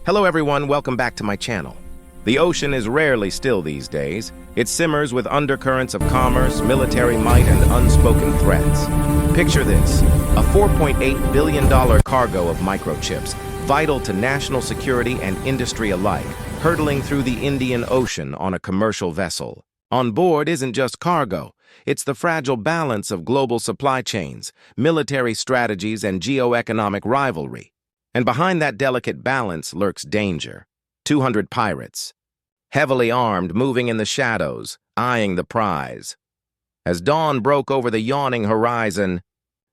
Hello everyone, welcome back to my channel. The ocean is rarely still these days. It simmers with undercurrents of commerce, military might, and unspoken threats. Picture this, a $4.8 billion cargo of microchips, vital to national security and industry alike, hurtling through the Indian Ocean on a commercial vessel. On board isn't just cargo, it's the fragile balance of global supply chains, military strategies, and geo-economic rivalry. And behind that delicate balance lurks danger. 200 pirates, heavily armed, moving in the shadows, eyeing the prize. As dawn broke over the yawning horizon,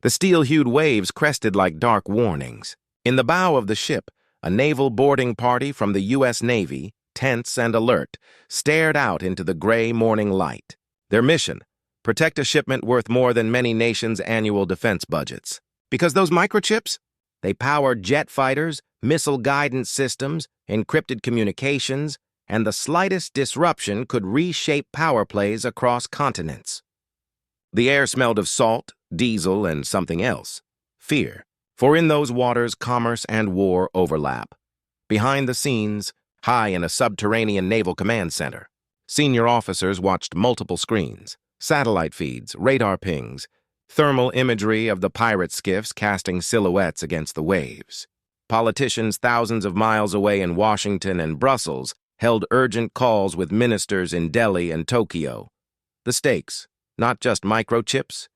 the steel-hued waves crested like dark warnings. In the bow of the ship, a naval boarding party from the U.S. Navy, tense and alert, stared out into the gray morning light. Their mission: protect a shipment worth more than many nations' annual defense budgets. Because those microchips? They power jet fighters, missile guidance systems, encrypted communications, and the slightest disruption could reshape power plays across continents. The air smelled of salt, diesel, and something else: fear. For in those waters, commerce and war overlap. Behind the scenes, high in a subterranean naval command center, senior officers watched multiple screens, satellite feeds, radar pings, thermal imagery of the pirate skiffs casting silhouettes against the waves. Politicians thousands of miles away in Washington and Brussels held urgent calls with ministers in Delhi and Tokyo. The stakes, not just microchips,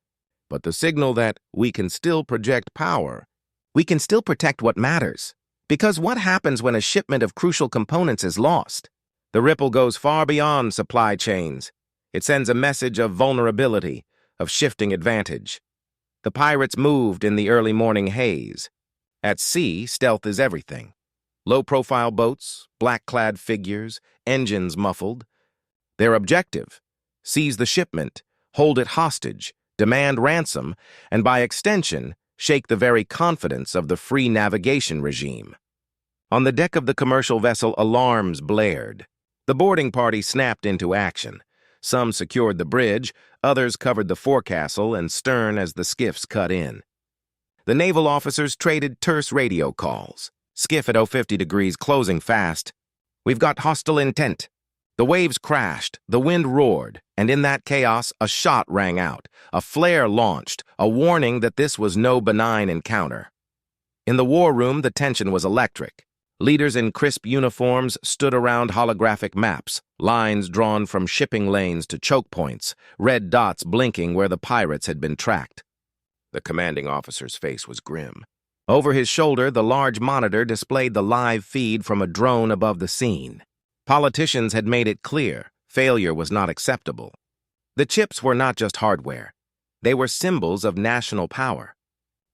but the signal that we can still project power. We can still protect what matters. Because what happens when a shipment of crucial components is lost? The ripple goes far beyond supply chains. It sends a message of vulnerability, of shifting advantage. The pirates moved in the early morning haze. At sea, stealth is everything. Low-profile boats, black-clad figures, engines muffled. Their objective: seize the shipment, hold it hostage, demand ransom, and by extension, shake the very confidence of the free navigation regime. On the deck of the commercial vessel, alarms blared. The boarding party snapped into action. Some secured the bridge, others covered the forecastle and stern as the skiffs cut in. The naval officers traded terse radio calls. Skiff at 050 degrees, closing fast. We've got hostile intent. The waves crashed, the wind roared, and in that chaos, a shot rang out. A flare launched, a warning that this was no benign encounter. In the war room, the tension was electric. Leaders in crisp uniforms stood around holographic maps, lines drawn from shipping lanes to choke points, red dots blinking where the pirates had been tracked. The commanding officer's face was grim. Over his shoulder, the large monitor displayed the live feed from a drone above the scene. Politicians had made it clear failure was not acceptable. The chips were not just hardware. They were symbols of national power.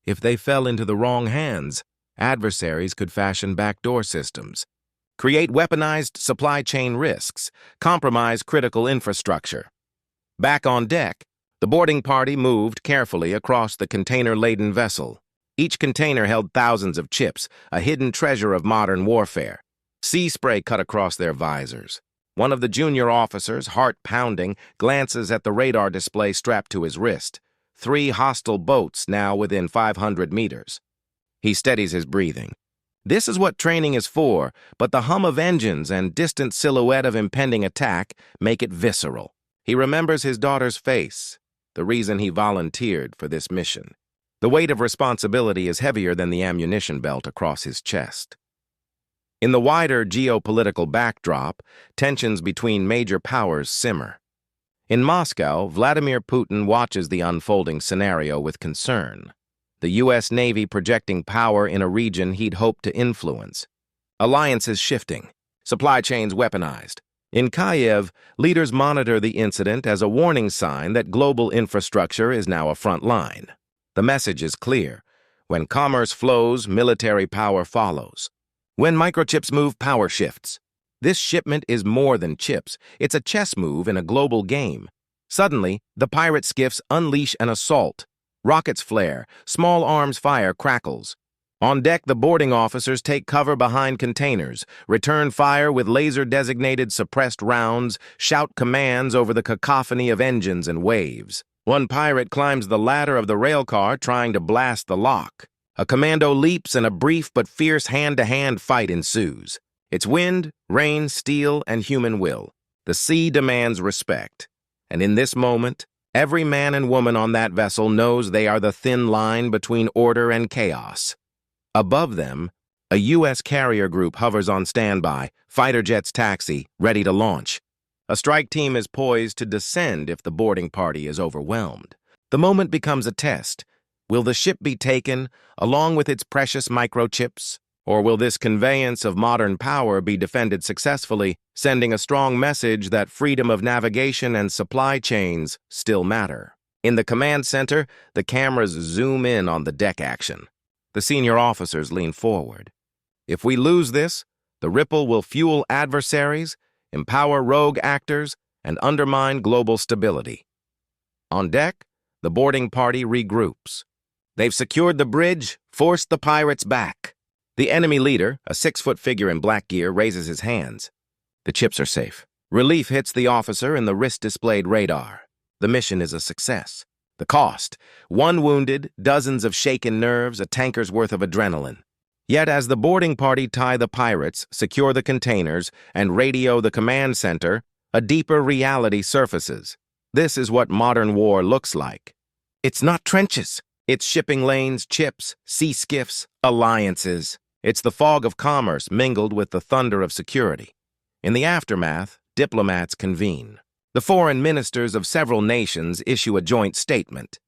If they fell into the wrong hands, adversaries could fashion backdoor systems, create weaponized supply chain risks, compromise critical infrastructure. Back on deck, the boarding party moved carefully across the container-laden vessel. Each container held thousands of chips, a hidden treasure of modern warfare. Sea spray cut across their visors. One of the junior officers, heart pounding, glances at the radar display strapped to his wrist. 3 hostile boats now within 500 meters. He steadies his breathing. This is what training is for, but the hum of engines and distant silhouette of impending attack make it visceral. He remembers his daughter's face, the reason he volunteered for this mission. The weight of responsibility is heavier than the ammunition belt across his chest. In the wider geopolitical backdrop, tensions between major powers simmer. In Moscow, Vladimir Putin watches the unfolding scenario with concern. The U.S. Navy projecting power in a region he'd hoped to influence. Alliances shifting, supply chains weaponized. In Kyiv, leaders monitor the incident as a warning sign that global infrastructure is now a front line. The message is clear: when commerce flows, military power follows. When microchips move, power shifts. This shipment is more than chips. It's a chess move in a global game. Suddenly, the pirate skiffs unleash an assault. Rockets flare, small arms fire crackles. On deck, the boarding officers take cover behind containers, return fire with laser-designated suppressed rounds, shout commands over the cacophony of engines and waves. One pirate climbs the ladder of the railcar trying to blast the lock. A commando leaps and a brief but fierce hand-to-hand fight ensues. It's wind, rain, steel, and human will. The sea demands respect. And in this moment, every man and woman on that vessel knows they are the thin line between order and chaos. Above them, a U.S. carrier group hovers on standby, fighter jets taxi, ready to launch. A strike team is poised to descend if the boarding party is overwhelmed. The moment becomes a test. Will the ship be taken, along with its precious microchips? Or will this conveyance of modern power be defended successfully, sending a strong message that freedom of navigation and supply chains still matter? In the command center, the cameras zoom in on the deck action. The senior officers lean forward. If we lose this, the ripple will fuel adversaries, empower rogue actors, and undermine global stability. On deck, the boarding party regroups. They've secured the bridge, forced the pirates back. The enemy leader, a 6-foot figure in black gear, raises his hands. The chips are safe. Relief hits the officer in the wrist-displayed radar. The mission is a success. The cost: 1 wounded, dozens of shaken nerves, a tanker's worth of adrenaline. Yet as the boarding party tie the pirates, secure the containers, and radio the command center, a deeper reality surfaces. This is what modern war looks like. It's not trenches. It's shipping lanes, chips, sea skiffs, alliances. It's the fog of commerce mingled with the thunder of security. In the aftermath, diplomats convene. The foreign ministers of several nations issue a joint statement.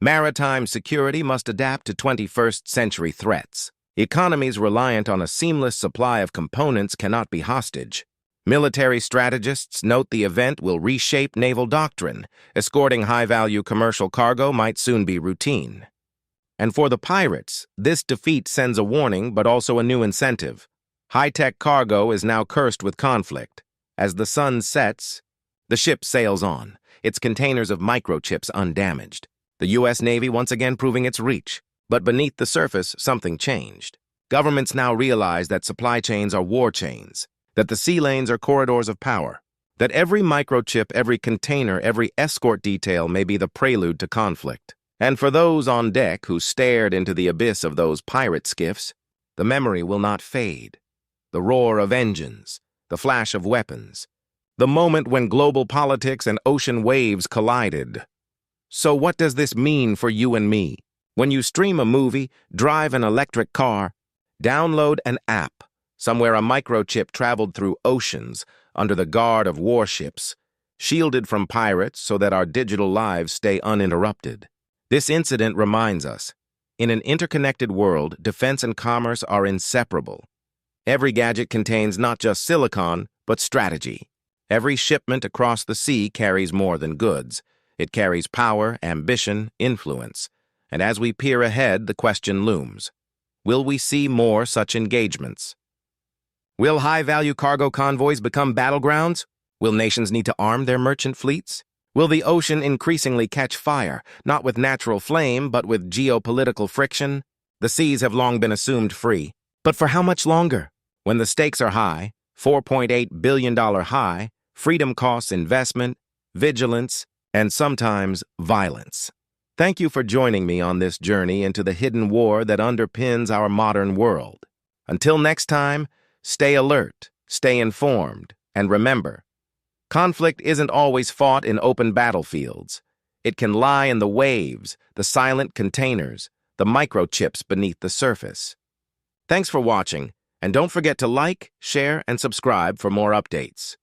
Maritime security must adapt to 21st century threats. Economies reliant on a seamless supply of components cannot be hostage. Military strategists note the event will reshape naval doctrine. Escorting high-value commercial cargo might soon be routine. And for the pirates, this defeat sends a warning but also a new incentive. High-tech cargo is now cursed with conflict. As the sun sets, the ship sails on, its containers of microchips undamaged. The U.S. Navy once again proving its reach. But beneath the surface, something changed. Governments now realize that supply chains are war chains, that the sea lanes are corridors of power, that every microchip, every container, every escort detail may be the prelude to conflict. And for those on deck who stared into the abyss of those pirate skiffs, the memory will not fade. The roar of engines, the flash of weapons, the moment when global politics and ocean waves collided. So what does this mean for you and me? When you stream a movie, drive an electric car, download an app, somewhere a microchip traveled through oceans under the guard of warships, shielded from pirates so that our digital lives stay uninterrupted. This incident reminds us, in an interconnected world, defense and commerce are inseparable. Every gadget contains not just silicon, but strategy. Every shipment across the sea carries more than goods. It carries power, ambition, influence. And as we peer ahead, the question looms. Will we see more such engagements? Will high-value cargo convoys become battlegrounds? Will nations need to arm their merchant fleets? Will the ocean increasingly catch fire, not with natural flame, but with geopolitical friction? The seas have long been assumed free. But for how much longer? When the stakes are high, $4.8 billion high, freedom costs investment, vigilance, and sometimes violence. Thank you for joining me on this journey into the hidden war that underpins our modern world. Until next time, stay alert, stay informed, and remember, conflict isn't always fought in open battlefields. It can lie in the waves, the silent containers, the microchips beneath the surface. Thanks for watching, and don't forget to like, share, and subscribe for more updates.